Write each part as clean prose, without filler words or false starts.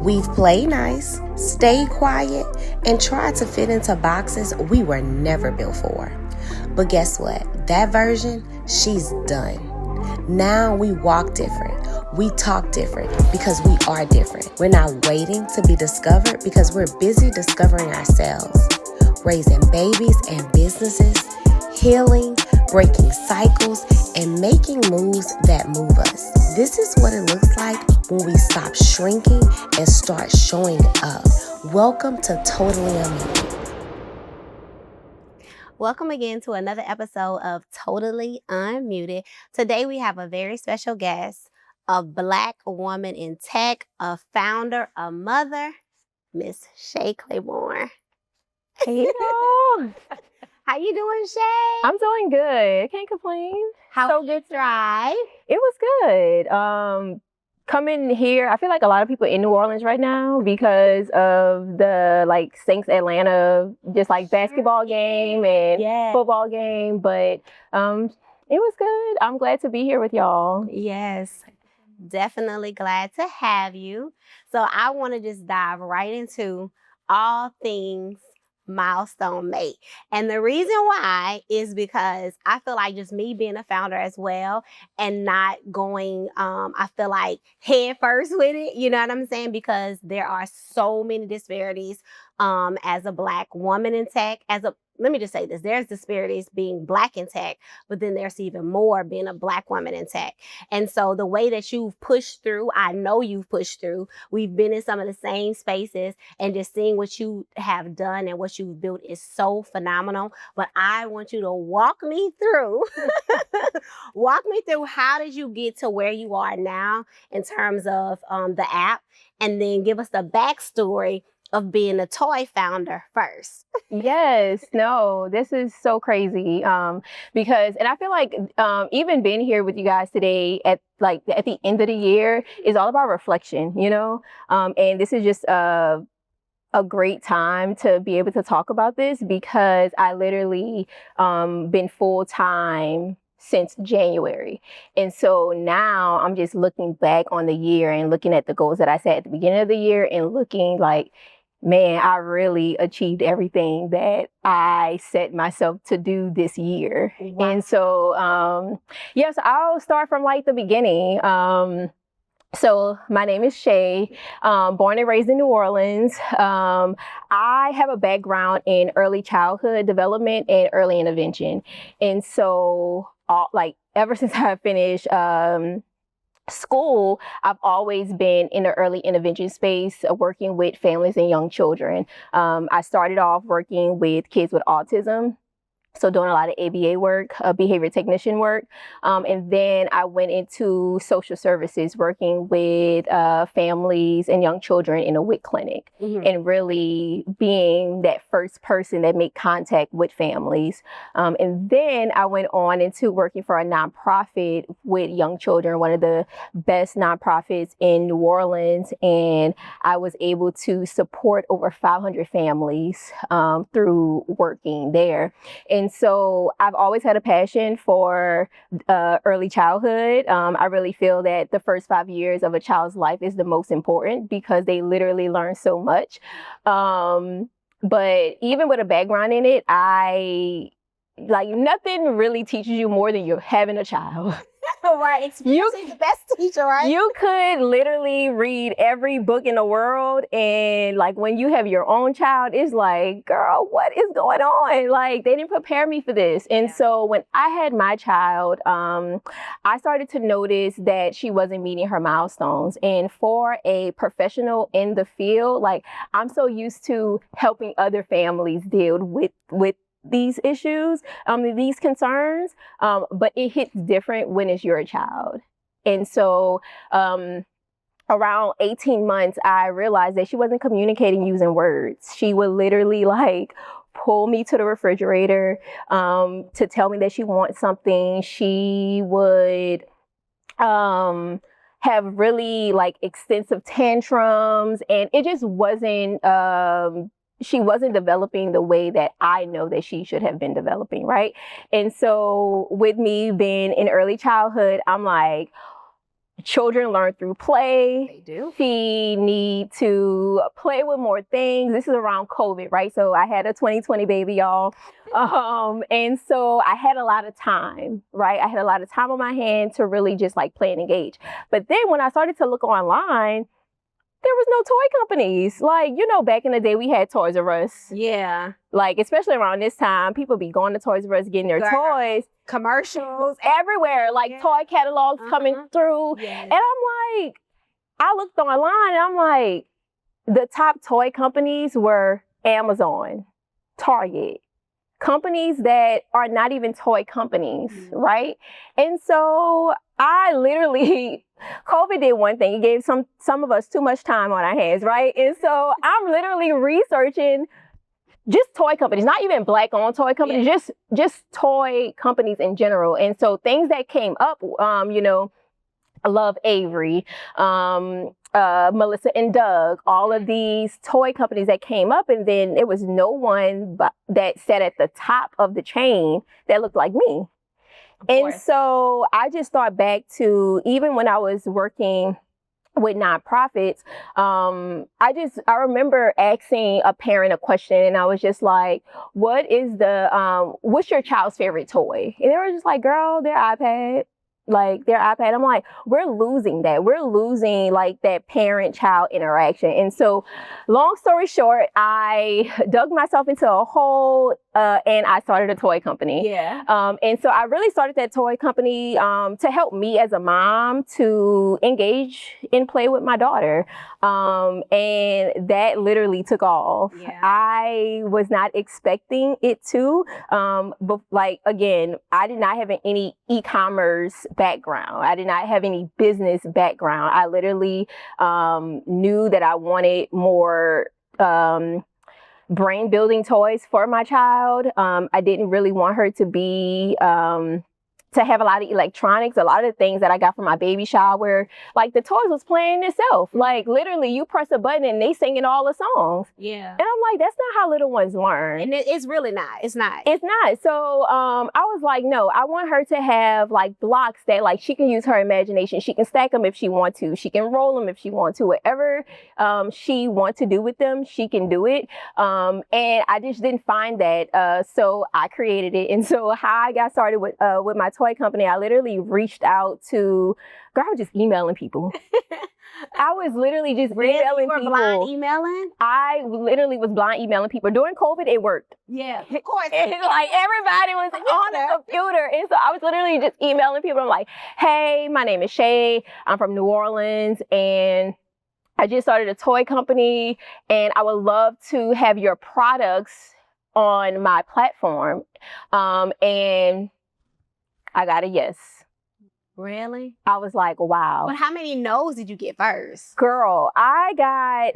We've played nice, stayed quiet, and tried to fit into boxes we were never built for. But guess what? That version, she's done. Now we walk different. We talk different because we are different. We're not waiting to be discovered because we're busy discovering ourselves. Raising babies and businesses, healing, breaking cycles, and making moves that move us. This is what it looks like when we stop shrinking and start showing up. Welcome to Totally Unmuted. Welcome again to another episode of Totally Unmuted. Today we have a very special guest, a Black woman in tech, a founder, a mother, Miss Shay Claiborne. Hey, y'all. How you doing, Shay? I'm doing good. Can't complain. How good drive? It was good. Coming here, I feel like a lot of people in New Orleans right now because of the Saints Atlanta basketball game and football game. But it was good. I'm glad to be here with y'all. Yes, definitely glad to have you. So I want to just dive right into all things Milestone Mate. And the reason why is because I feel like just me being a founder as well and not going, I feel like head first with it, you know what I'm saying? Because there are so many disparities as a Black woman in tech, let me just say this, there's disparities being Black in tech, but then there's even more being a Black woman in tech. And so the way that you've pushed through, I know you've pushed through, we've been in some of the same spaces, and just seeing what you have done and what you've built is so phenomenal. But I want you to walk me through, how did you get to where you are now in terms of the app, and then give us the backstory of being a toy founder first. Yes, no, this is so crazy. Because I feel like even being here with you guys today at the end of the year is all about reflection, you know? And this is just a great time to be able to talk about this because I literally been full-time since January. And so now I'm just looking back on the year and looking at the goals that I set at the beginning of the year and looking like, man, I really achieved everything that I set myself to do this year. Wow. And so, yes, I'll start from the beginning. So my name is Shay, born and raised in New Orleans. I have a background in early childhood development and early intervention. And so ever since I finished school, I've always been in the early intervention space, working with families and young children. I started off working with kids with autism. So doing a lot of ABA work, behavior technician work. And then I went into social services, working with families and young children in a WIC clinic, and really being that first person that made contact with families. And then I went on into working for a nonprofit with young children, one of the best nonprofits in New Orleans. And I was able to support over 500 families through working there. And so I've always had a passion for early childhood. I really feel that the first 5 years of a child's life is the most important because they literally learn so much. But even with a background in it, nothing really teaches you more than you're having a child. Right, experience is the best teacher, right? You could literally read every book in the world, and when you have your own child, it's like, girl, what is going on? They didn't prepare me for this. And so when I had my child, I started to notice that she wasn't meeting her milestones. And for a professional in the field, I'm so used to helping other families deal with these issues, these concerns, but it hits different when it's your child. And so around 18 months, I realized that she wasn't communicating using words. She would literally pull me to the refrigerator to tell me that she wants something. She would have really extensive tantrums, and it just wasn't she wasn't developing the way that I know that she should have been developing, right? And so with me being in early childhood, I'm like, children learn through play. They do. She need to play with more things. This is around COVID, right? So I had a 2020 baby, y'all. And so I had a lot of time, right? I had a lot of time on my hand to really just like play and engage. But then when I started to look online, there was no toy companies. Like, you know, back in the day, we had Toys R Us. Yeah. Like, especially around this time, people be going to Toys R Us, getting their toys. Commercials. Everywhere, like toy catalogs coming through. Yes. And I'm like, I looked online and I'm like, the top toy companies were Amazon, Target, companies that are not even toy companies, right? And so I literally, COVID did one thing. It gave some of us too much time on our hands, right? And so I'm literally researching just toy companies, not even Black-owned toy companies, just toy companies in general. And so things that came up, you know, I love Avery, Melissa and Doug, all of these toy companies that came up, and then there was no one that sat at the top of the chain that looked like me. And so I just thought back to even when I was working with nonprofits, I remember asking a parent a question, and I was just like, what's your child's favorite toy? And they were just like, girl, their iPad. Like their iPad. I'm like, we're losing that. We're losing like that parent-child interaction. And so long story short, I dug myself into a hole and I started a toy company. Yeah. And so I really started that toy company to help me as a mom to engage and play with my daughter. And that literally took off. Yeah. I was not expecting it to. But like, again, I did not have any e-commerce background. I did not have any business background. I literally knew that I wanted more brain building toys for my child. I didn't really want her to be to have a lot of electronics. A lot of the things that I got from my baby shower, like the toys was playing itself. Like literally you press a button and they singing all the songs. Yeah. And I'm like, that's not how little ones learn. And it's really not. It's not. It's not. So I was like, no, I want her to have like blocks that like she can use her imagination. She can stack them if she wants to. She can roll them if she wants to. Whatever she wants to do with them, she can do it. And I just didn't find that. So I created it. And so how I got started with my toy company, I literally reached out to, girl, I was just emailing people. I was literally just emailing people. Blind emailing? I literally was blind emailing people. During COVID, it worked. Yeah, of course. And like everybody was on the computer. And so I was literally just emailing people. I'm like, hey, my name is Shay. I'm from New Orleans. And I just started a toy company. And I would love to have your products on my platform. And I got a yes. Really? I was like, wow. But how many no's did you get first? Girl, I got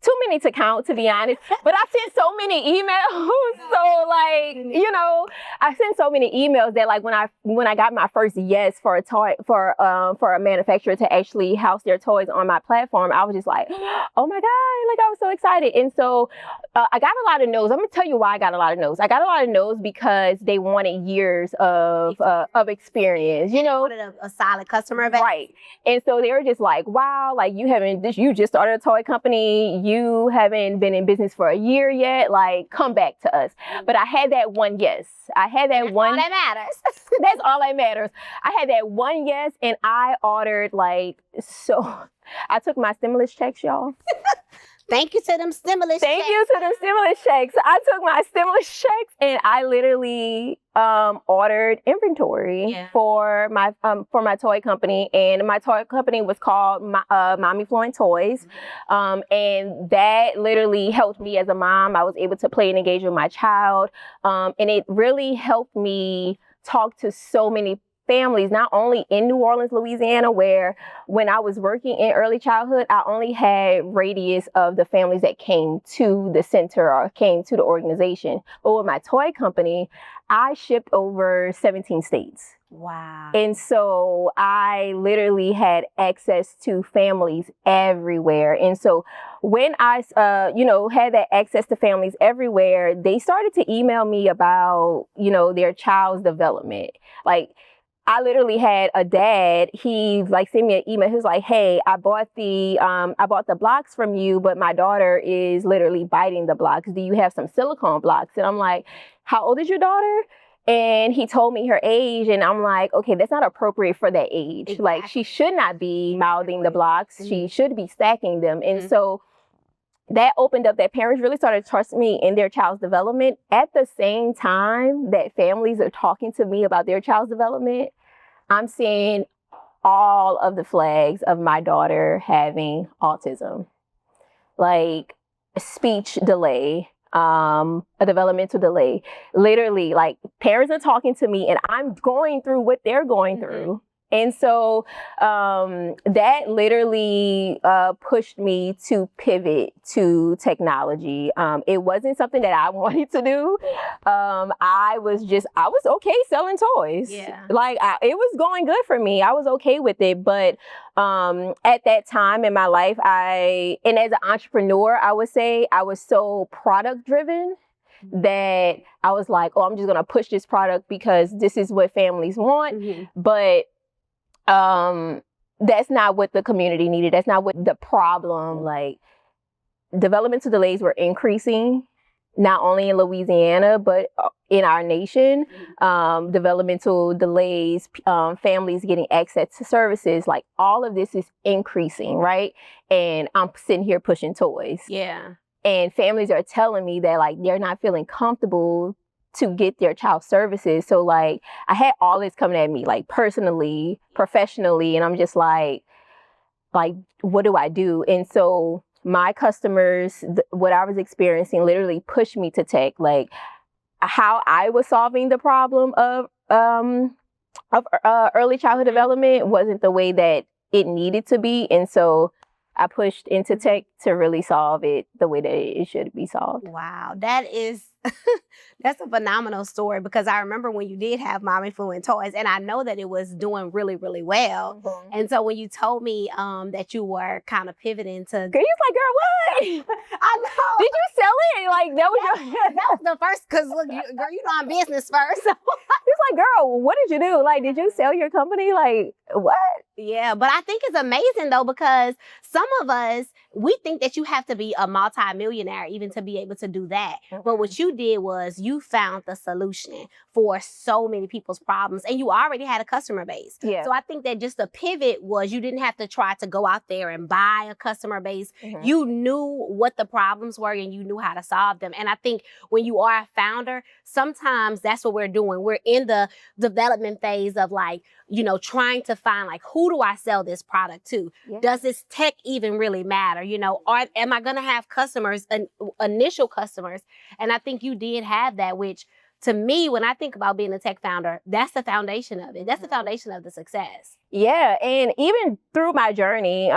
too many to count, to be honest. But I sent so many emails. So like, you know, I sent so many emails that like when I got my first yes for a toy for a manufacturer to actually house their toys on my platform, I was just like, oh my God, like I was so excited. And so I got a lot of no's. I'm gonna tell you why I got a lot of no's. I got a lot of no's because they wanted years of experience, you know. Wanted a solid customer base. Right. And so they were just like, wow, like you just started a toy company. You haven't been in business for a year yet. Like, come back to us. But I had that one yes. I had that one. All that matters. That's all that matters. I had that one yes, and I ordered like so. I took my stimulus checks, y'all. Thank you to them stimulus checks. Thank you to them stimulus checks. I took my stimulus checks and I literally ordered inventory for my toy company, and my toy company was called Mommy Fluent Toys, and that literally helped me as a mom. I was able to play and engage with my child, and it really helped me talk to so many families, not only in New Orleans, Louisiana, where when I was working in early childhood, I only had radius of the families that came to the center or came to the organization. But with my toy company, I shipped over 17 states. Wow. And so I literally had access to families everywhere. And so when I, had that access to families everywhere, they started to email me about, their child's development. Like, I literally had a dad, he like sent me an email. He was like, hey, I bought the blocks from you, but my daughter is literally biting the blocks. Do you have some silicone blocks? And I'm like, how old is your daughter? And he told me her age, and I'm like, okay, that's not appropriate for that age. Exactly. Like, she should not be mouthing the blocks. Mm-hmm. She should be stacking them. And mm-hmm. so that opened up that parents really started to trust me in their child's development. At the same time that families are talking to me about their child's development, I'm seeing all of the flags of my daughter having autism, like speech delay, a developmental delay. Literally, like, parents are talking to me and I'm going through what they're going mm-hmm. through. And so that literally pushed me to pivot to technology. It wasn't something that I wanted to do. I was okay selling toys. Yeah. Like, it was going good for me. I was okay with it. But at that time in my life, and as an entrepreneur, I would say I was so product driven that I was like, oh, I'm just going to push this product because this is what families want. Mm-hmm. But that's not what the community needed. That's not what the problem. Like, developmental delays were increasing, not only in Louisiana, but in our nation. Developmental delays, families getting access to services, like, all of this is increasing, right? And I'm sitting here pushing toys. Yeah. And families are telling me that, like, they're not feeling comfortable to get their child services. So, like, I had all this coming at me, like, personally, professionally, and I'm just like, what do I do? And so my customers, what I was experiencing literally pushed me to tech. Like, how I was solving the problem of early childhood development wasn't the way that it needed to be. And so I pushed into tech to really solve it the way that it should be solved. Wow, that is that's a phenomenal story, because I remember when you did have Mommy Fluent Toys, and I know that it was doing really, really well. Mm-hmm. And so when you told me that you were kind of pivoting to, girl, you was like, girl, what? I know. Did you sell it? Like, that was that was the first, because look, girl, you know I'm business first. It's like, girl, what did you do? Like, did you sell your company? Like, what? Yeah, but I think it's amazing though, because some of us, we think that you have to be a multi-millionaire even to be able to do that. Mm-hmm. But what you did was you found the solution for so many people's problems, and you already had a customer base. Yeah. So I think that just the pivot was you didn't have to try to go out there and buy a customer base. Mm-hmm. You knew what the problems were and you knew how to solve them. And I think when you are a founder, sometimes that's what we're doing. We're in the development phase of, like, you know, trying to find, like, who do I sell this product to? Yeah. Does this tech even really matter? You know, am I going to have customers, initial customers? And I think you did have that, which to me, when I think about being a tech founder, that's the foundation of it. That's the foundation of the success. Yeah. And even through my journey,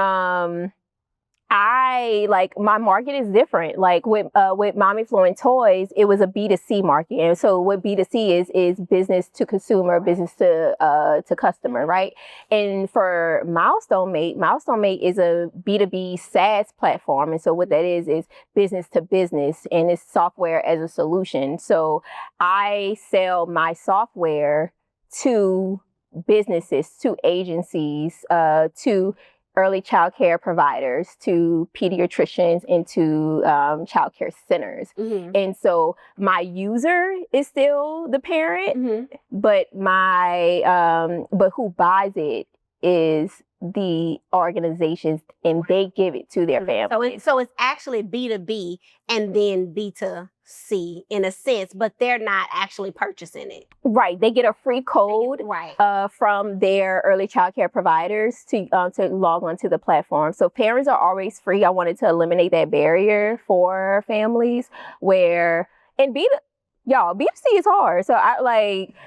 my market is different. Like, with Mommy Fluent Toys, it was a B2C market. And so what B2C is business to consumer, business to customer, right? And for Milestone Mate is a B2B SaaS platform. And so what that is business to business, and it's software as a solution. So I sell my software to businesses, to agencies, to early child care providers, to pediatricians, and to child care centers. Mm-hmm. And so my user is still the parent, mm-hmm. but but who buys it is the organizations, and they give it to their families. So it's actually B2B and then B2C in a sense, but they're not actually purchasing it. Right. They get a free code right. From their early child care providers to log onto the platform. So parents are always free. I wanted to eliminate that barrier for families and B2C is hard. So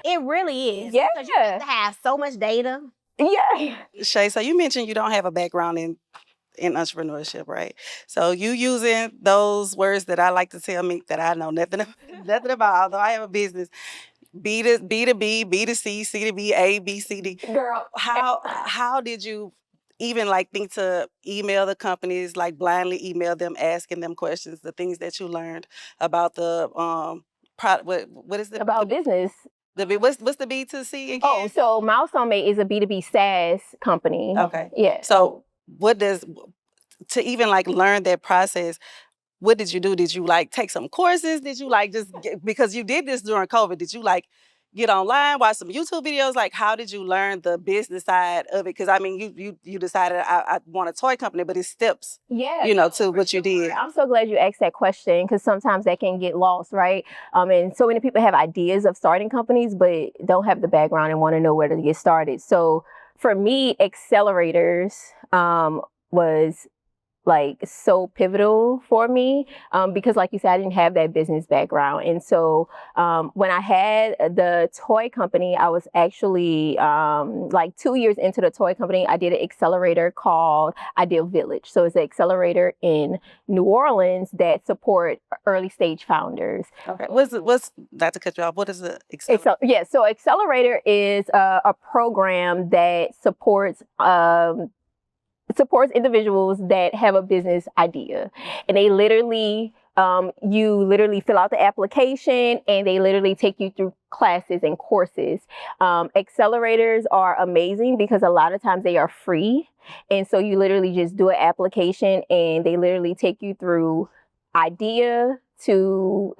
it really is. Yeah. Because you have to have so much data. Yeah. Shay, so you mentioned you don't have a background in entrepreneurship, right? So you using those words that I like to tell me that I know nothing about, although I have a business. B to B, B2C, C to B, A, B, C, D. Girl. How did you even think to email the companies, blindly email them, asking them questions, the things that you learned about the what is it? About business. What's the B2C again? Oh, so Milestone Mate is a B2B SaaS company. Okay. Yeah. So what does, to even like learn that process, what did you do? Did you like take some courses? Did you like just because you did this during COVID, did you like get online, watch some YouTube videos? Like, how did you learn the business side of it? Because I mean, you decided I want a toy company, but it's steps, Yeah, you know, to what you did. I'm so glad you asked that question, because sometimes that can get lost, right? And so many people have ideas of starting companies, but don't have the background and want to know where to get started. So for me, accelerators was like so pivotal for me, because like you said, I didn't have that business background. And so when I had the toy company, I was actually like 2 years into the toy company, I did an accelerator called Ideal Village. So it's an accelerator in New Orleans that support early stage founders. Okay. What's not to cut you off, what is the accelerator? So accelerator is a program that supports individuals that have a business idea, and they literally you literally fill out the application and they literally take you through classes and courses. Accelerators are amazing because a lot of times they are free, and so you literally just do an application and they literally take you through idea to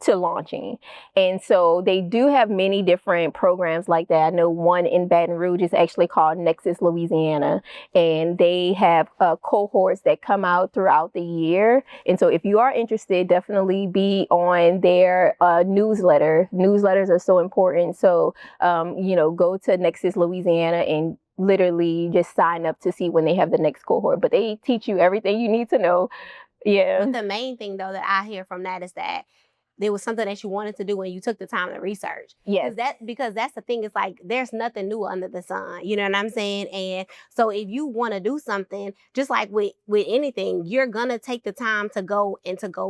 launching. And so they do have many different programs like that. I know one in Baton Rouge is actually called Nexus Louisiana, and they have cohorts that come out throughout the year. And so if you are interested, definitely be on their newsletter. Newsletters are so important. So, go to Nexus Louisiana and literally just sign up to see when they have the next cohort. But they teach you everything you need to know. Yeah. But the main thing, though, that I hear from that is that there was something that you wanted to do and you took the time to research. Yes. Because that's the thing. It's like there's nothing new under the sun. You know what I'm saying? And so if you want to do something, just like with anything, you're gonna take the time to go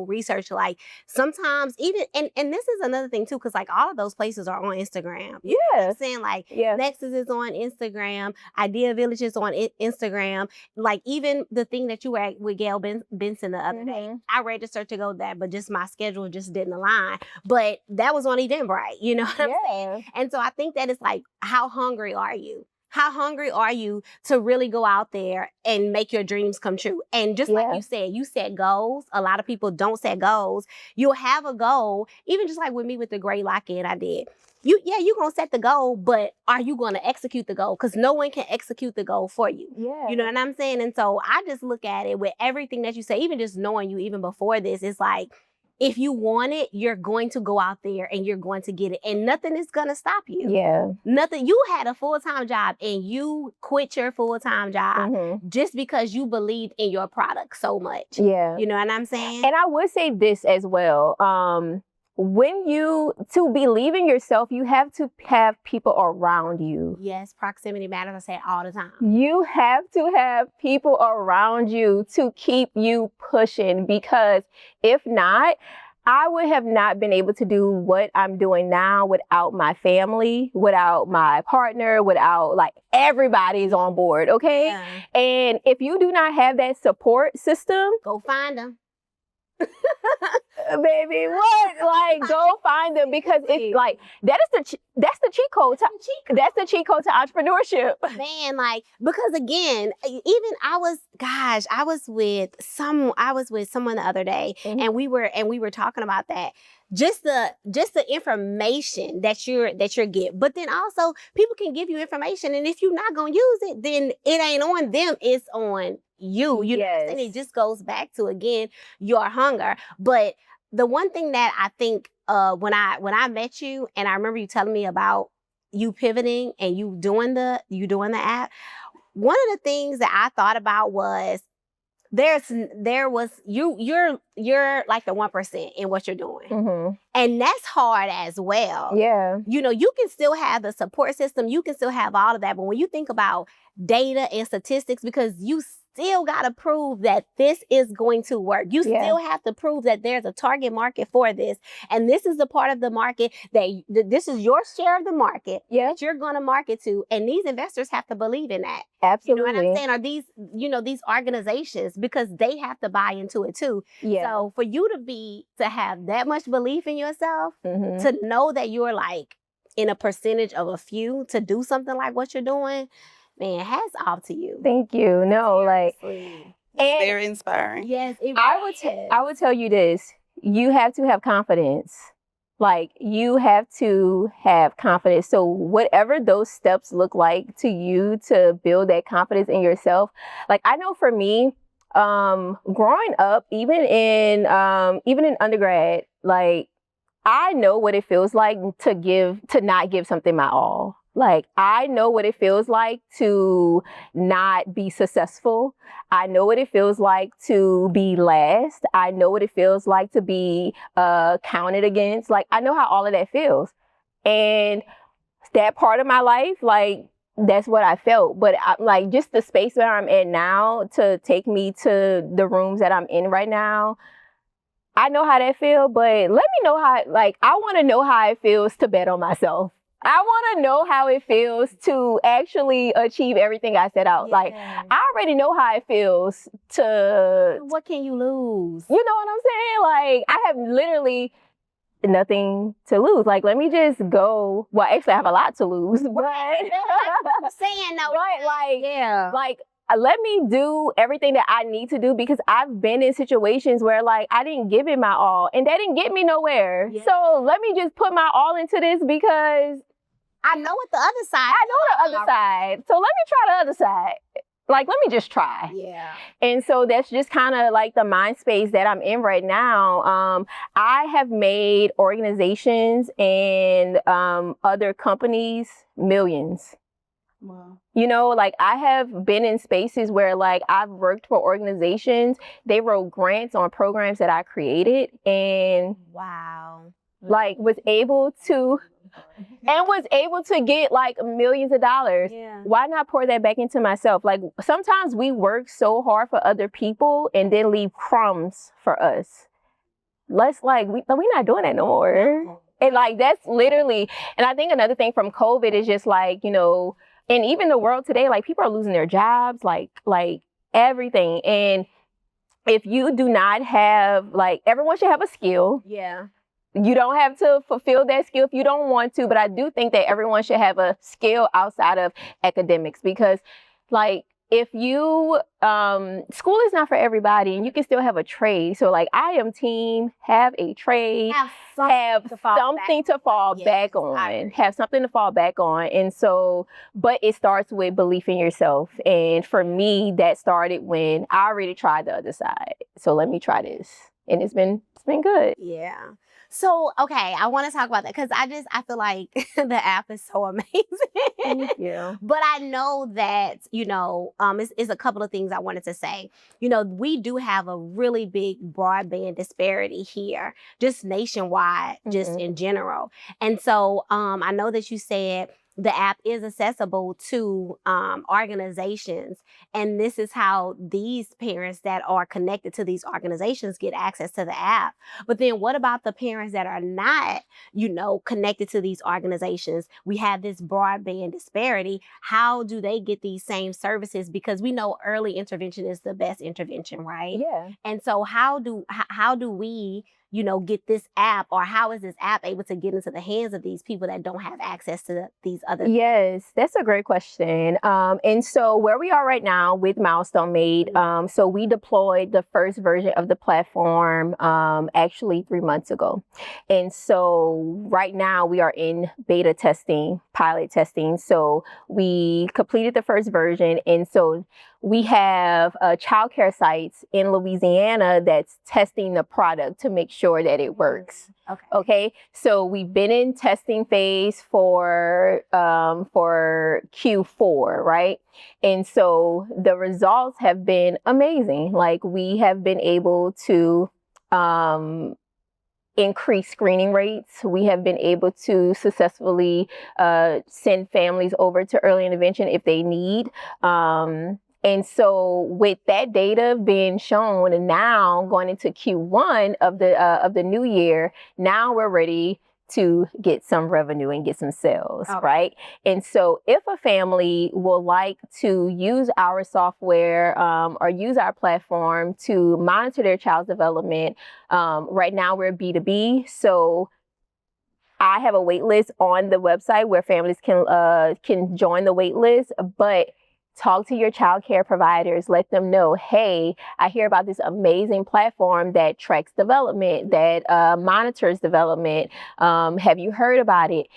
research. Like sometimes even and this is another thing too, because like all of those places are on Instagram. You know what I'm saying? Like Nexus is on Instagram, Idea Village is on Instagram. Like even the thing that you were at with Gail Benson the other day, I registered to go there, but just my schedule just didn't align. But that was on Eventbrite, you know what I'm saying? And so I think that it's like, how hungry are you? How hungry are you to really go out there and make your dreams come true? And just like you set goals. A lot of people don't set goals. You'll have a goal, even just like with me with the gray locket I did. You're going to set the goal, but are you going to execute the goal? Because no one can execute the goal for you. Yeah. You know what I'm saying? And so I just look at it with everything that you say, even just knowing you even before this, it's like, if you want it, you're going to go out there and you're going to get it. And nothing is going to stop you. Yeah. Nothing. You had a full-time job and you quit your full-time job just because you believed in your product so much. Yeah. You know what I'm saying? And I would say this as well. To believe in yourself, you have to have people around you. Yes, proximity matters. I say it all the time. You have to have people around you to keep you pushing, because if not, I would have not been able to do what I'm doing now without my family, without my partner, without like everybody's on board, okay? Yeah. And if you do not have that support system, go find them. Baby, what? Like, go find them, because it's like that's the cheat code. That's the cheat code to entrepreneurship. Man, like, because again, even I was with someone the other day, and we were talking about that. Just the information that you're getting, but then also people can give you information, and if you're not gonna use it, then it ain't on them, it's on you. You know what I'm saying? It just goes back to, again, your hunger. But the one thing that I think when I met you, and I remember you telling me about you pivoting and you doing the app, one of the things that I thought about was you're like the 1% in what you're doing. And that's hard as well. Yeah. You know, you can still have the support system, you can still have all of that, but when you think about data and statistics, because you still got to prove that this is going to work. You still have to prove that there's a target market for this. And this is the part of the market that this is your share of the market that you're going to market to. And these investors have to believe in that. Absolutely. You know what I'm saying? Are these, these organizations, because they have to buy into it too. Yeah. So for you to have that much belief in yourself, to know that you're like in a percentage of a few to do something like what you're doing, man, hats off to you. Thank you. No, Seriously. and very inspiring. Yes, it I would tell you this. You have to have confidence. Like, you have to have confidence. So whatever those steps look like to you to build that confidence in yourself. Like, I know for me, growing up, even in undergrad, like, I know what it feels like to not give something my all. Like, I know what it feels like to not be successful. I know what it feels like to be last. I know what it feels like to be counted against. Like, I know how all of that feels. And that part of my life, like, that's what I felt. But like, just the space where I'm at now to take me to the rooms that I'm in right now, I know how that feels, but let me know how, like, I want to know how it feels to bet on myself. I want to know how it feels to actually achieve everything I set out. Like, I already know how it feels to... What can you lose? You know what I'm saying? Like, I have literally nothing to lose. Like, let me just go. Well, actually, I have a lot to lose. But I'm saying no. Right, like, let me do everything that I need to do, because I've been in situations where, like, I didn't give it my all and that didn't get me nowhere. Yeah. So let me just put my all into this, because I know what the other side. I know the other side. So let me try the other side. Like, let me just try. Yeah. And so that's just kind of like the mind space that I'm in right now. I have made organizations and other companies millions. Wow. You know, like, I have been in spaces where, like, I've worked for organizations. They wrote grants on programs that I created, and like, was able to get like millions of dollars. Yeah. Why not pour that back into myself? Like, sometimes we work so hard for other people and then leave crumbs for us. Let's, like, we're not doing that no more. And, like, that's literally, and I think another thing from COVID is just, like, and even the world today, like, people are losing their jobs, like everything. And if you do not have, like, everyone should have a skill. Yeah. You don't have to fulfill that skill if you don't want to, but I do think that everyone should have a skill outside of academics, because, like, if you, school is not for everybody, and you can still have a trade. So, like, I am team, have a trade, have something to fall back on, have something to fall back on. And so, but it starts with belief in yourself. And for me, that started when I already tried the other side. So let me try this. And it's been good. Yeah. So, okay, I want to talk about that, because I feel like the app is so amazing. Thank you. But I know that, it's a couple of things I wanted to say. We do have a really big broadband disparity here, just nationwide, just in general. And so I know that you said the app is accessible to organizations. And this is how these parents that are connected to these organizations get access to the app. But then what about the parents that are not, connected to these organizations? We have this broadband disparity. How do they get these same services? Because we know early intervention is the best intervention, right? Yeah. And so how do we get this app, or how is this app able to get into the hands of these people that don't have access to these other? Yes, that's a great question. And so where we are right now with Milestone Mate, so we deployed the first version of the platform actually 3 months ago. And so right now we are in beta testing, pilot testing. So we completed the first version. And so we have childcare sites in Louisiana that's testing the product to make sure that it works. Okay. So we've been in testing phase for Q4, right? And so the results have been amazing. Like, we have been able to increase screening rates. We have been able to successfully send families over to early intervention if they need. And so with that data being shown, and now going into Q1 of the new year, now we're ready to get some revenue and get some sales, right? And so if a family will like to use our software or use our platform to monitor their child's development, right now we're B2B. So I have a wait list on the website where families can join the wait list, but talk to your child care providers, let them know, hey, I hear about this amazing platform that tracks development, that monitors development. Have you heard about it?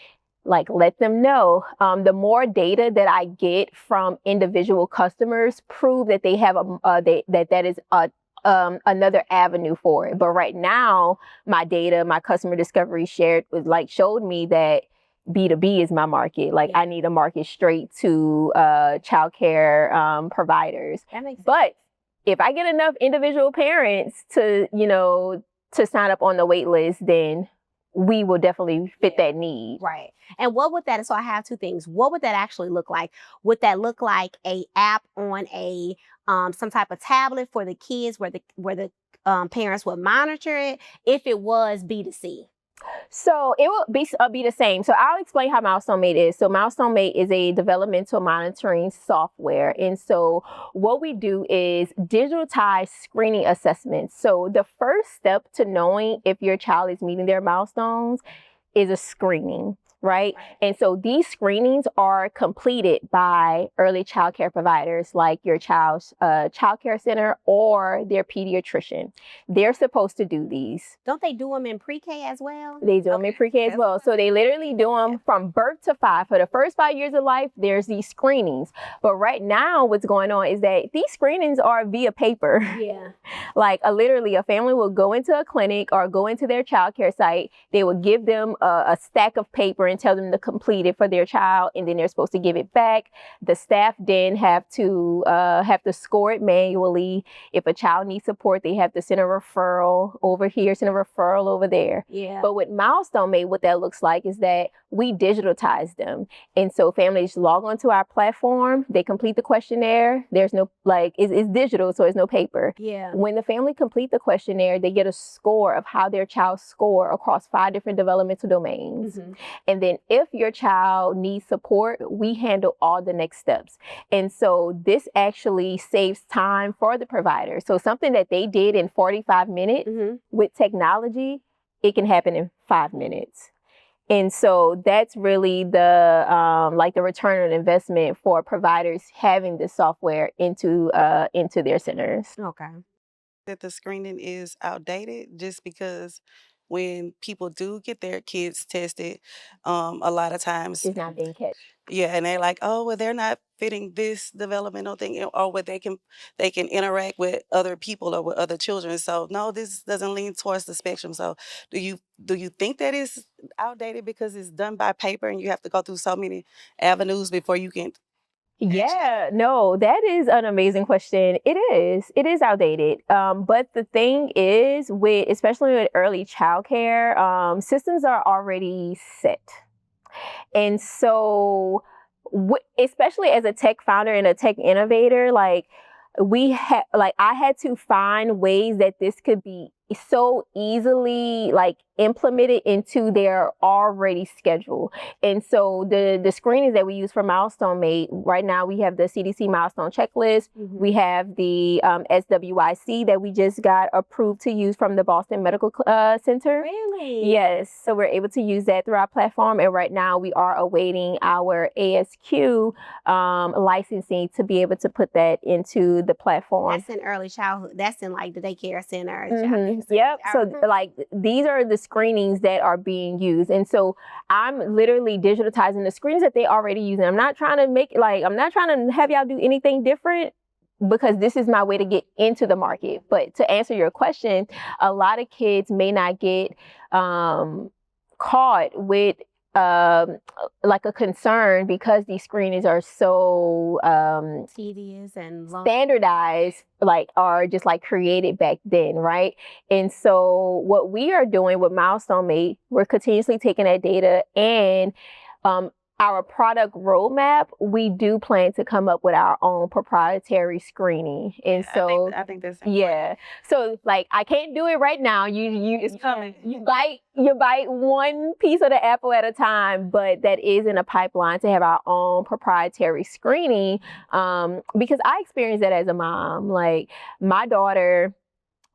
Like, let them know. The more data that I get from individual customers prove that they have that is another avenue for it. But right now, my data, my customer discovery showed me that B2B is my market. Like, I need to market straight to childcare providers. That makes sense. But if I get enough individual parents to sign up on the wait list, then we will definitely fit that need. Right. And what would that, so I have two things. What would that actually look like? Would that look like a app on a some type of tablet for the kids where the parents would monitor it if it was B2C? So it will be the same. So I'll explain how Milestone Mate is. So Milestone Mate is a developmental monitoring software. And so what we do is digitize screening assessments. So the first step to knowing if your child is meeting their milestones is a screening. Right? And so these screenings are completed by early child care providers like your child's child care center or their pediatrician. They're supposed to do these. Don't they do them in pre-K as well? They do them in pre-K as well. So they literally do them from birth to 5. For the first 5 years of life, there's these screenings. But right now, what's going on is that these screenings are via paper. Yeah. Like literally a family will go into a clinic or go into their child care site. They will give them a stack of paper and tell them to complete it for their child, and then they're supposed to give it back. The staff then have to score it manually. If a child needs support, they have to send a referral over here, send a referral over there. Yeah. But with Milestone Mate, what that looks like is that we digitize them. And so families log onto our platform, they complete the questionnaire. There's no, it's digital, so there's no paper. Yeah. When the family complete the questionnaire, they get a score of how their child score across 5 different developmental domains. Mm-hmm. And then if your child needs support, we handle all the next steps. And so this actually saves time for the provider. So something that they did in 45 minutes with technology, it can happen in 5 minutes. And so that's really the return on investment for providers having this software into their centers. Okay. That the screening is outdated just because when people do get their kids tested, a lot of times It's not being catch. yeah, and they're like, oh, well, they're not fitting this developmental thing, or what they can interact with other people or with other children. So no, this doesn't lean towards the spectrum. So do you think that it's outdated because it's done by paper and you have to go through so many avenues before you can? Yeah, no, that is an amazing question. It is outdated. But the thing is, especially with early childcare, systems are already set. And so, especially as a tech founder and a tech innovator, I had to find ways that this could be so easily implemented into their already schedule. And so the screenings that we use for Milestone Mate, right now we have the CDC milestone checklist. Mm-hmm. We have the SWIC that we just got approved to use from the Boston Medical Center. Really? Yes. So we're able to use that through our platform. And right now we are awaiting our ASQ licensing to be able to put that into the platform. That's in early childhood. That's in the daycare center. Mm-hmm. Yep. So these are the screenings that are being used. And so I'm literally digitizing the screens that they already use. And I'm not trying to have y'all do anything different, because this is my way to get into the market. But to answer your question, a lot of kids may not get caught with a concern because these screenings are so tedious and long. Standardized, are just created back then, right? And so what we are doing with Milestone Mate, we're continuously taking that data and our product roadmap, we do plan to come up with our own proprietary screening. And so I think that's important. yeah. So like I can't do it right now. It's coming. You bite one piece of the apple at a time, but that is in a pipeline to have our own proprietary screening. Because I experienced that as a mom. Like my daughter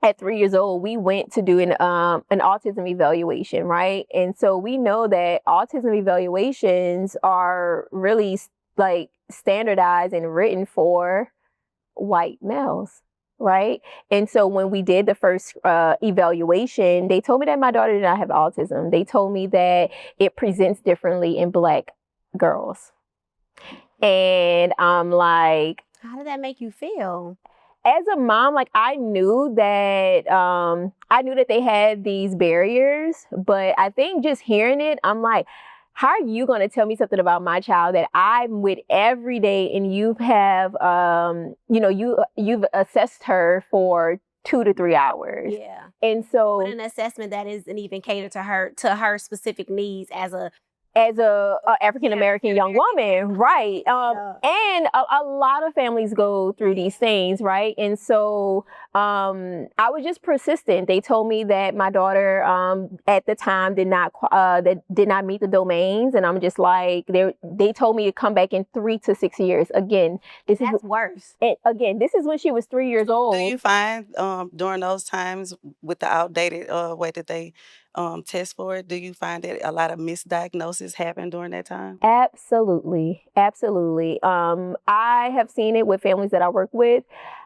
at 3 years old, we went to do an autism evaluation, right? And so we know that autism evaluations are really like standardized and written for white males, right? And so when we did the first evaluation, they told me that my daughter did not have autism. They told me that it presents differently in Black girls. And I'm like, how did that make you feel? As a mom, like I knew that they had these barriers, but I think just hearing it, I'm like, how are you going to tell me something about my child that I'm with every day, and you have, you've assessed her for 2 to 3 hours. Yeah. And so with an assessment that isn't even catered to her specific needs as a African-American young woman, right? And a lot of families go through these things, right? And so I was just persistent. They told me that my daughter at the time did not meet the domains, and I'm just like, they told me to come back in 3 to 6 years. Again, that's worse. And again, this is when she was 3 years old. Do you find during those times with the outdated way that they test for it, do you find that a lot of misdiagnosis happen during that time? Absolutely. Absolutely. I have seen it with families that I work with.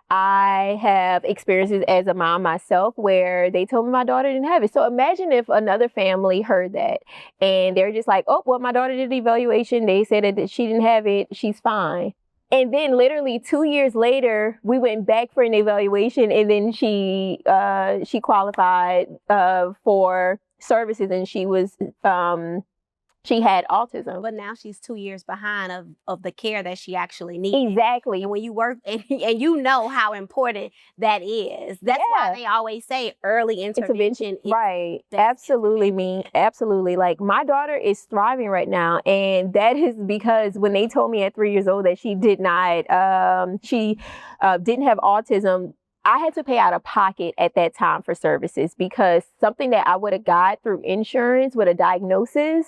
I have experiences as a mom myself where they told me my daughter didn't have it. So imagine if another family heard that and they're just like, oh, well, my daughter did the evaluation. They said that she didn't have it. She's fine. And then literally 2 years later, we went back for an evaluation, and then she qualified for services, and she had autism. But now she's 2 years behind of the care that she actually needs. Exactly. And when you work, and you know how important that is. That's why they always say early intervention. Right. Absolutely. Like my daughter is thriving right now. And that is because when they told me at 3 years old that she didn't have autism, I had to pay out of pocket at that time for services, because something that I would have got through insurance with a diagnosis,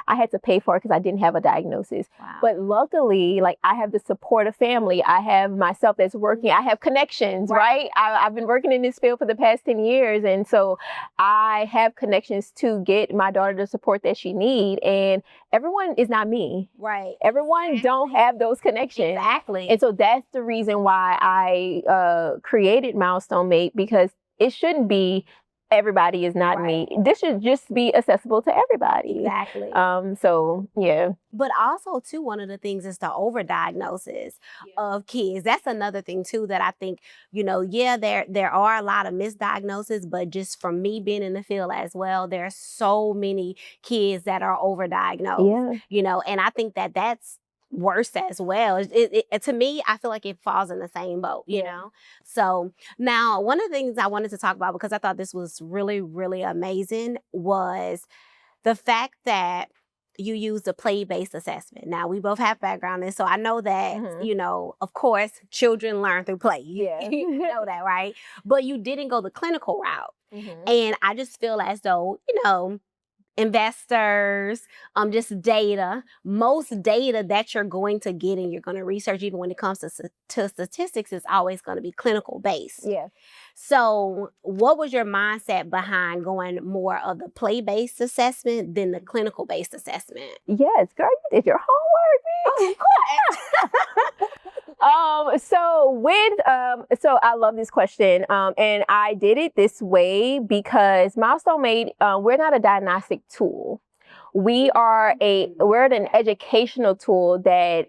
I had to pay for it because I didn't have a diagnosis. Wow. But luckily, like I have the support of family. I have myself that's working. I have connections, right? I've been working in this field for the past 10 years. And so I have connections to get my daughter the support that she needs. And everyone is not me. Right. Everyone don't have those connections. Exactly. And so that's the reason why I created Milestone Mate, because it shouldn't be everybody is not me. This should just be accessible to everybody. Exactly. So yeah. But also too, one of the things is the overdiagnosis of kids. That's another thing too that I think, there are a lot of misdiagnoses, but just from me being in the field as well, there's so many kids that are overdiagnosed. And I think that that's worse as well. To me, I feel like it falls in the same boat, you know? So now one of the things I wanted to talk about, because I thought this was really, really amazing, was the fact that you use the play-based assessment. Now, we both have background in, so I know that, of course, children learn through play. Yeah. You know that, right? But you didn't go the clinical route. And I just feel as though, investors, just data, most data that you're going to get and you're going to research, even when it comes to statistics, is always going to be clinical based. Yeah. So what was your mindset behind going more of the play-based assessment than the clinical-based assessment? Yes, girl, you did your homework, bitch. So I love this question. And I did it this way because Milestone Mate, we're not a diagnostic tool. We're an educational tool that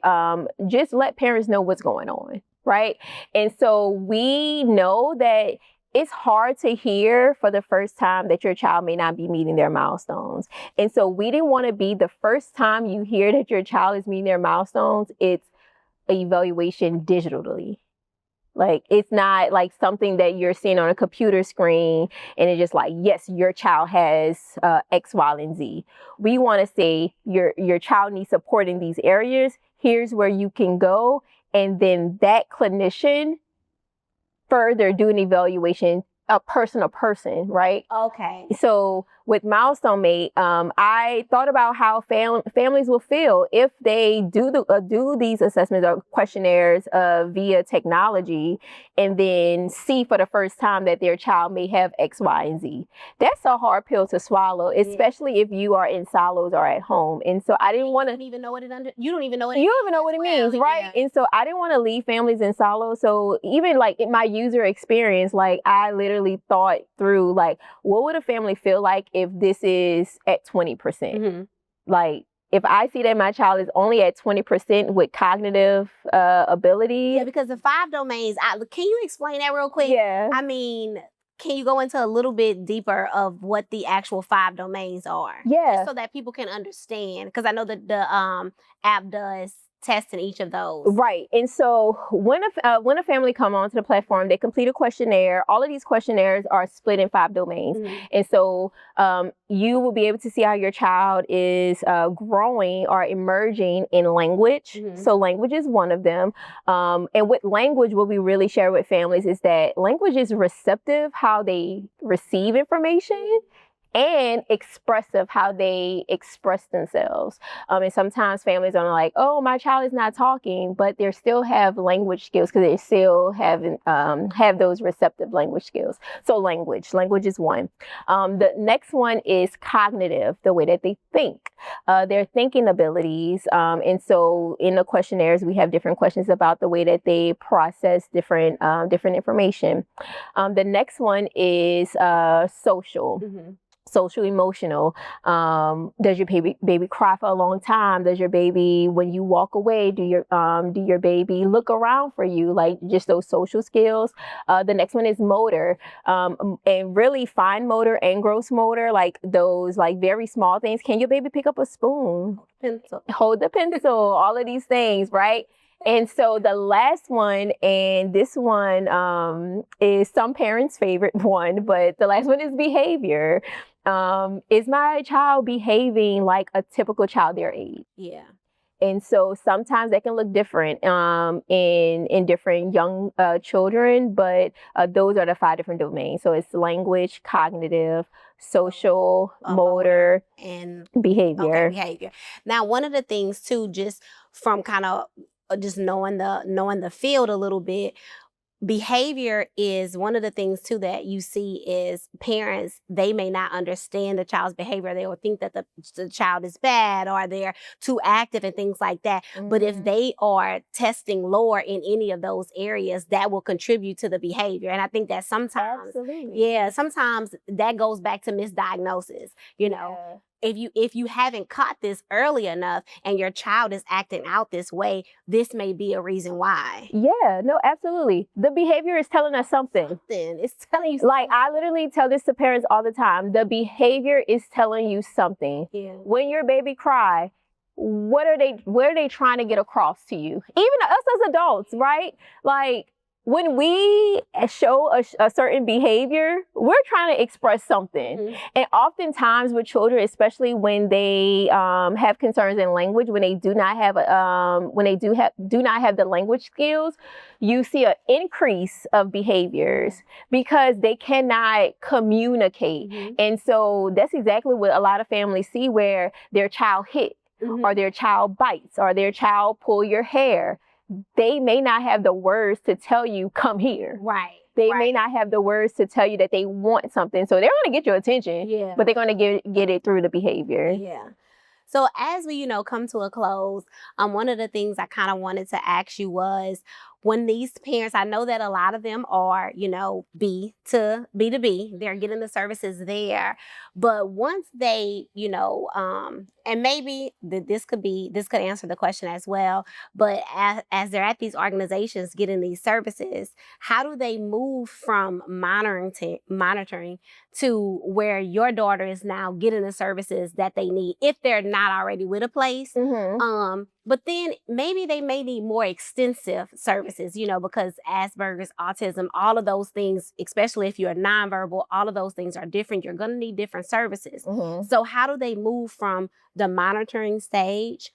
just let parents know what's going on, right? And so we know that it's hard to hear for the first time that your child may not be meeting their milestones. And so we didn't want to be the first time you hear that your child is meeting their milestones, it's an evaluation digitally. Like, it's not like something that you're seeing on a computer screen and it's just like, yes, your child has X, Y, and Z. We want to say your child needs support in these areas. Here's where you can go. And then that clinician further do an evaluation, a person to person, right? Okay. So with Milestone Mate, I thought about how families will feel if they do these assessments or questionnaires via technology, and then see for the first time that their child may have X, Y, and Z. That's a hard pill to swallow, especially if you are in silos or at home. And so I didn't want to. You don't even know what it means, right? Yeah. And so I didn't want to leave families in silos. So even like in my user experience, like I literally thought through like, what would a family feel like if this is at 20%? Mm-hmm. Like, if I see that my child is only at 20% with cognitive ability. Yeah, because the 5 domains, can you explain that real quick? Yeah. I mean, can you go into a little bit deeper of what the actual 5 domains are? Yeah. Just so that people can understand, because I know that the app does test in each of those. Right. And so when a family come onto the platform, they complete a questionnaire. All of these questionnaires are split in 5 domains. Mm-hmm. And so you will be able to see how your child is growing or emerging in language. Mm-hmm. So language is one of them. And with language, what we really share with families is that language is receptive, how they receive information, and expressive, how they express themselves. And sometimes families are like, oh, my child is not talking, but they still have language skills because they still have those receptive language skills. So language is one. The next one is cognitive, the way that they think, their thinking abilities. And so in the questionnaires, we have different questions about the way that they process different information. The next one is social. Mm-hmm. Social emotional. Does your baby cry for a long time? Does your baby, when you walk away, do your baby look around for you? Like, just those social skills. The next one is motor, and really fine motor and gross motor, like those like very small things. Can your baby pick up a spoon? Pencil. Hold the pencil, all of these things, right? And so the last one, and this one is some parents' favorite one, but the last one is behavior. Is my child behaving like a typical child their age? Yeah. And so sometimes that can look different in different young children, but those are the 5 different domains. So it's language, cognitive, social, motor, and behavior. Okay, behavior. Now, one of the things too, just from kind of just knowing the field a little bit, behavior is one of the things too that you see is parents, they may not understand the child's behavior. They will think that the child is bad or they're too active and things like that. Mm-hmm. But if they are testing lower in any of those areas, that will contribute to the behavior. And I think that sometimes, sometimes that goes back to misdiagnosis, you know. Yeah. If you haven't caught this early enough and your child is acting out this way, this may be a reason why. Yeah, no, absolutely. The behavior is telling us something. It's telling you something. Like, I literally tell this to parents all the time. The behavior is telling you something. Yeah. When your baby cry, what are they trying to get across to you? Even us as adults, right? Like, when we show a certain behavior, we're trying to express something. Mm-hmm. And oftentimes with children, especially when they have concerns in language, when they do not have the language skills, you see an increase of behaviors because they cannot communicate. Mm-hmm. And so that's exactly what a lot of families see, where their child hit, mm-hmm. or their child bites, or their child pull your hair. They may not have the words to tell you, come here. Right. They may not have the words to tell you that they want something. So they're going to get your attention, but they're going to get it through the behavior. Yeah. So as we, come to a close, one of the things I kind of wanted to ask you was, when these parents, I know that a lot of them are, B to B, they're getting the services there. But once they, and maybe this could answer the question as well, but as they're at these organizations getting these services, how do they move from monitoring to where your daughter is now getting the services that they need, if they're not already with a place? Mm-hmm. But then maybe they may need more extensive services, because Asperger's, autism, all of those things, especially if you're nonverbal, all of those things are different. You're going to need different services. Mm-hmm. So how do they move from the monitoring stage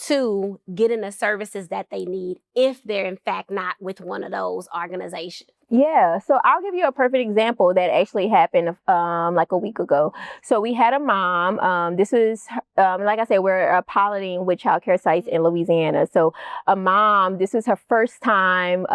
to getting the services that they need if they're in fact not with one of those organizations? Yeah, so I'll give you a perfect example that actually happened like a week ago. So we had a mom. This is like I said, we're piloting with childcare sites in Louisiana. So a mom, this is her first time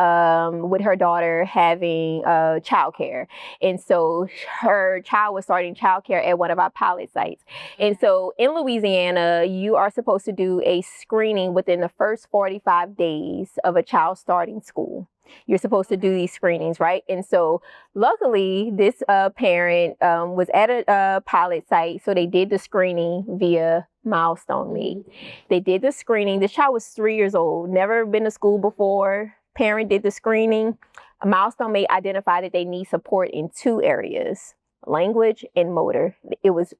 with her daughter having childcare, and so her child was starting childcare at one of our pilot sites. And so in Louisiana, you are supposed to do a screening within the first 45 days of a child starting school. You're supposed to do these screenings, right? And so luckily, this parent was at a pilot site. So they did the screening via Milestone Mate. They did the screening. This child was 3 years old, never been to school before. Parent did the screening. Milestone Mate identified that they need support in 2 areas, language and motor. It was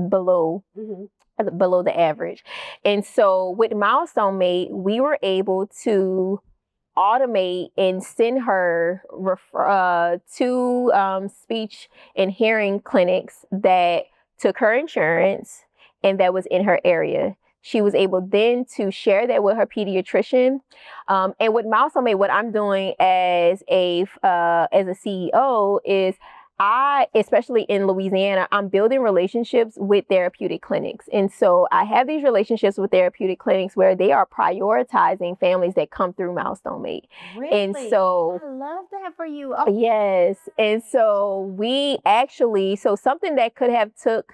below the average. And so with Milestone Mate, we were able to automate and send her to speech and hearing clinics that took her insurance and that was in her area. She was able then to share that with her pediatrician. And with Milestone Mate, what I'm doing as a CEO is especially in Louisiana, I'm building relationships with therapeutic clinics. And so I have these relationships with therapeutic clinics where they are prioritizing families that come through Milestone Mate. Really? And so I love that for you. Oh. Yes. And so so something that could have took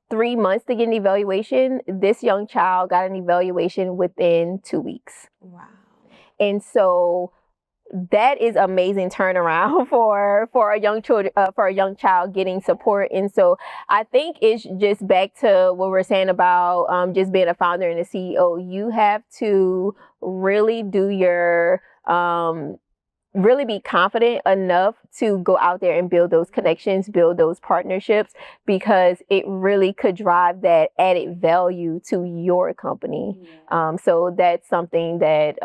3 months to get an evaluation, this young child got an evaluation within 2 weeks. Wow. And so that is amazing turnaround for a young child getting support. And so I think it's just back to what we're saying about just being a founder and a CEO. You have to really do your really be confident enough to go out there and build those connections, build those partnerships, because it really could drive that added value to your company. So that's something that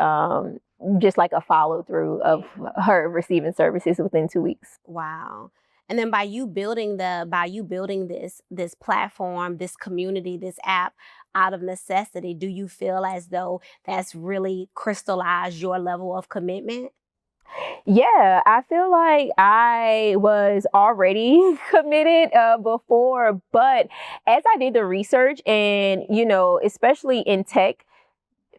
just like a follow through of her receiving services within 2 weeks. Wow. And then by you building this platform, this community, this app out of necessity, do you feel as though that's really crystallized your level of commitment? Yeah, I feel like I was already committed before, but as I did the research and, especially in tech,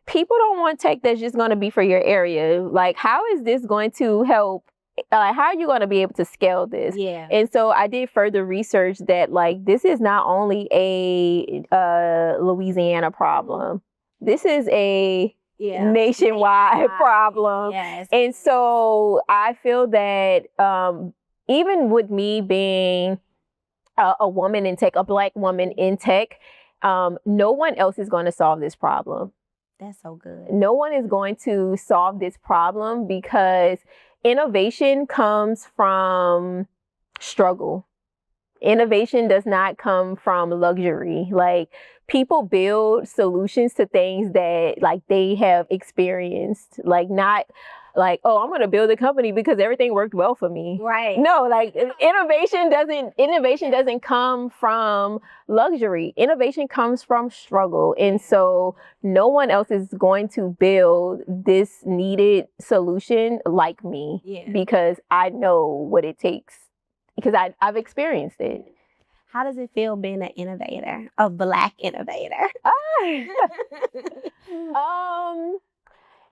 people don't want tech that's just going to be for your area. Like, how is this going to help? How are you going to be able to scale this? Yeah. And so I did further research that, like, this is not only a Louisiana problem. This is a nationwide problem. Yes. And so I feel that even with me being a woman in tech, a Black woman in tech, no one else is going to solve this problem. That's so good. No one is going to solve this problem because innovation comes from struggle. Innovation does not come from luxury. Like, people build solutions to things that like they have experienced, like not like, oh, I'm going to build a company because everything worked well for me. Right. No, like innovation doesn't come from luxury. Innovation comes from struggle. And so no one else is going to build this needed solution like me because I know what it takes, because I've experienced it. How does it feel being an innovator, a Black innovator?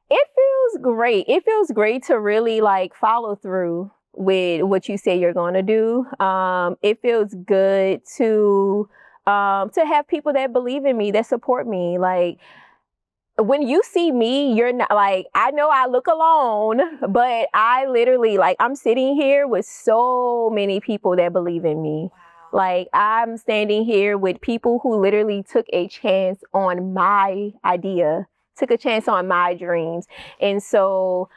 It feels great. It feels great to really like follow through with what you say you're going to do. It feels good to have people that believe in me, that support me. Like, when you see me, you're not like, I know I look alone, but I literally, like, I'm sitting here with so many people that believe in me. Wow. Like, I'm standing here with people who literally took a chance on my idea, took a chance on my dreams. And so,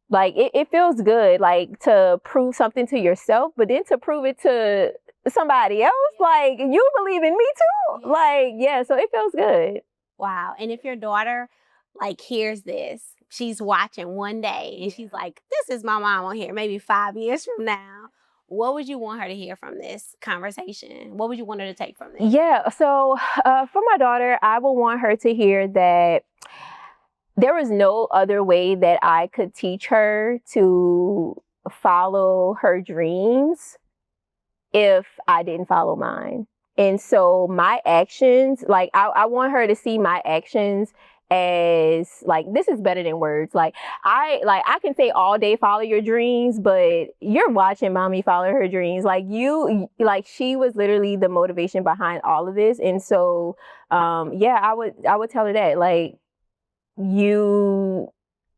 like, it feels good, like, to prove something to yourself, but then to prove it to somebody else, like, you believe in me too. Like, yeah, so it feels good. Wow. And if your daughter like hears this, she's watching one day and she's like, this is my mom on here, maybe 5 years from now. What would you want her to hear from this conversation? What would you want her to take from this? Yeah. So for my daughter, I would want her to hear that there was no other way that I could teach her to follow her dreams if I didn't follow mine. And so my actions, like I want her to see my actions as like, this is better than words. Like I can say all day, follow your dreams, but you're watching mommy follow her dreams. Like she was literally the motivation behind all of this. And so, yeah, I would tell her that, like,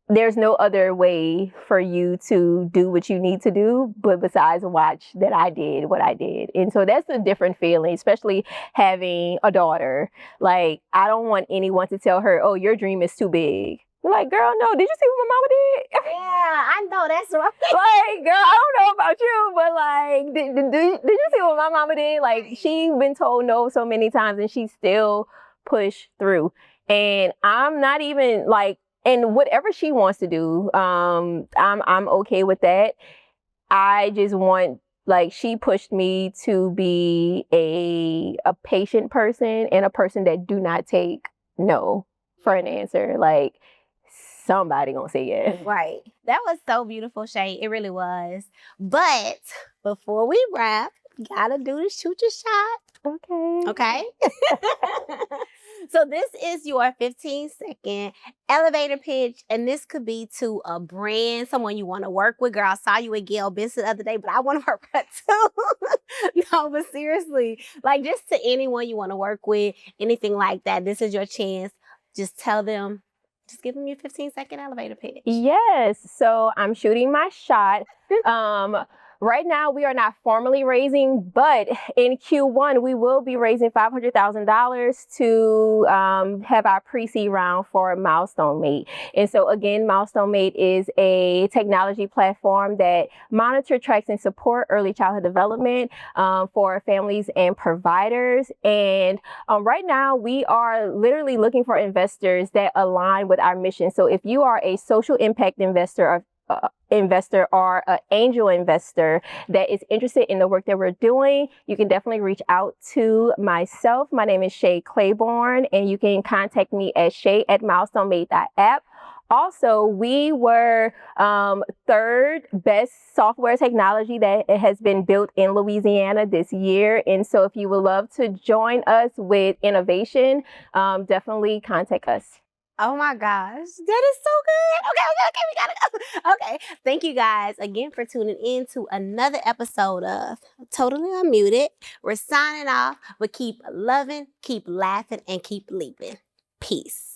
there's no other way for you to do what you need to do, but besides watch that I did what I did. And so that's a different feeling, especially having a daughter. Like, I don't want anyone to tell her, oh, your dream is too big. We're like, girl, no, did you see what my mama did? Yeah, I know that's right. Like, girl, I don't know about you, but like, did you see what my mama did? Like, she's been told no so many times and she still pushed through. And I'm not even like, and whatever she wants to do, I'm okay with that. I just want, like, she pushed me to be a patient person and a person that do not take no for an answer. Like, somebody gonna say yes. Right. That was so beautiful, Shay. It really was. But before we wrap, gotta do the shoot your shot. Okay. So this is your 15-second elevator pitch, and this could be to a brand, someone you want to work with. Girl, I saw you with Gail Benson the other day, but I want to work with her too. No, but seriously, like just to anyone you want to work with, anything like that, this is your chance. Just tell them, just give them your 15-second elevator pitch. Yes. So I'm shooting my shot. Right now, we are not formally raising, but in Q1, we will be raising $500,000 to have our pre-seed round for Milestone Mate. And so again, Milestone Mate is a technology platform that monitor, tracks, and support early childhood development for families and providers. And right now, we are literally looking for investors that align with our mission. So if you are a social impact investor or an angel investor that is interested in the work that we're doing, you can definitely reach out to myself. My name is Shay Claiborne, and you can contact me at shay@milestonemate.app. Also, we were third best software technology that has been built in Louisiana this year. And so if you would love to join us with innovation, definitely contact us. Oh my gosh, that is so good. Okay, we gotta go. Okay, thank you guys again for tuning in to another episode of Totally Unmuted. We're signing off, but keep loving, keep laughing, and keep leaping. Peace.